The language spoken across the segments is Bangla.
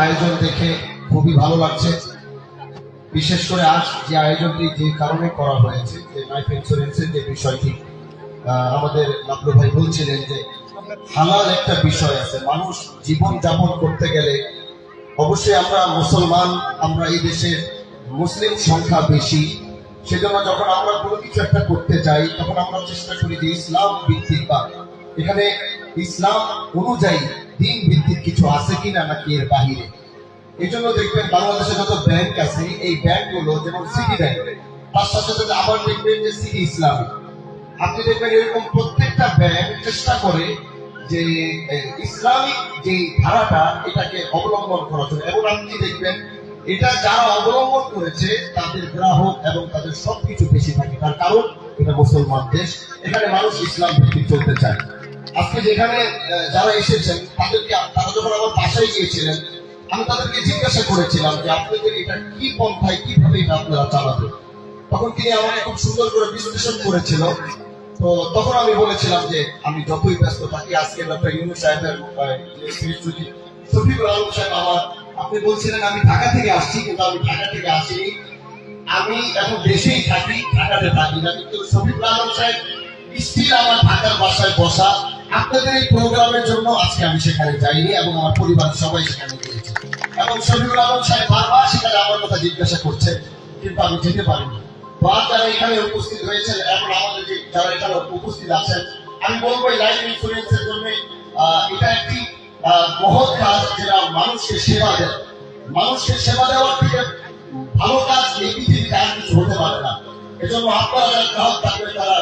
আয়োজন দেখে খুবই ভালো লাগছে। বিশেষ করে আজ যে আয়োজনটি যে কারণে করা হয়েছে, যে লাইফ ইন্স্যুরেন্সের যে বিষয়টি আমাদের লাবলু ভাই বলছিলেন যে হালাল একটা বিষয় আছে। মানুষ জীবন যাপন করতে গেলে অবশ্যই আমরা মুসলমান, আমরা এই দেশে মুসলিম সংখ্যা বেশি, সেজন্য যখন আমরা কোনো কিছু একটা করতে চাই তখন আমরা চেষ্টা করি যে ইসলাম ভিত্তিক বা এখানে ইসলাম অনুযায়ী দিন ভিত্তিক কিছু আছে কিনা নাকি এর বাহিরে। এই জন্য দেখবেন বাংলাদেশে যত ব্যাংক আছে এই ব্যাংকগুলো যেমন সিটি ব্যাংক, তার সাথে সাথে আবার দেখবেন যে সিটি ইসলামী, আপনি দেখবেন এরকম প্রত্যেকটা ব্যাংক চেষ্টা করে যে ইসলামিক যে ধারাটা এটাকে অবলম্বন করার জন্য। এবং আপনি দেখবেন এটা যারা অবলম্বন করেছে তাদের গ্রাহক এবং তাদের সবকিছু বেশি থাকে, তার কারণ এটা মুসলমান দেশ, এখানে মানুষ ইসলাম ভিত্তিক চলতে চায়। আজকে যেখানে যারা এসেছেন তারা যখন আমার বাসায় গিয়েছিলেন আমি তাদেরকে জিজ্ঞাসা করেছিলাম যে আপনাদের এটা কি পন্থায় কিভাবে এটা আপনারা চালাবেন। তখন তিনি আমাকে খুব সুন্দর করে বিশ্লেষণ করেছিল। তো তখন আমি বলেছিলাম যে আমি যতই ব্যস্ত থাকি, আজকে ডক্টর ইউনূস সাহেবের শফিকুল আলম সাহেব আমার, আপনি বলছিলেন আমি ঢাকা থেকে আসছি, কিন্তু আমি ঢাকা থেকে আসিনি, আমি এখন দেশেই থাকি, ঢাকাতে থাকি না, কিন্তু শফিকুল আলম সাহেব স্টিল আমার ঢাকার বাসায় বসা। আপনাদের এই প্রোগ্রামের জন্য আজকে আমি সেখানে যাইনি এবং আমার পরিবার সবাই সেখানে গিয়েছে। এবং শফিকুল আলম সাহেব বারবার সেখানে আমার কথা জিজ্ঞাসা করছে, কিন্তু আমি যেতে পারিনি। যারা এখানে উপস্থিত হয়েছেন এবং আমাদের যে যারা এখানে উপস্থিত আছেন, আমি বলবো লাইফ ইন্স্যুরেন্সের জন্য এটা একটি মহৎ কাজ, যেটা মানুষকে সেবা দেয়। মানুষকে সেবা দেওয়ার থেকে ভালো কাজ এই পৃথিবীতে আর কিছু হতে পারে না। এজন্য আপনারা যারা গ্রাহক থাকবেন তারা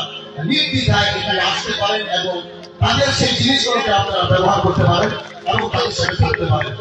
নির্দ্বিধায় এখানে আসতে পারেন এবং তাদের সেই জিনিসগুলোকে আপনারা ব্যবহার করতে পারেন এবং তাদের সাথে থাকতে পারেন।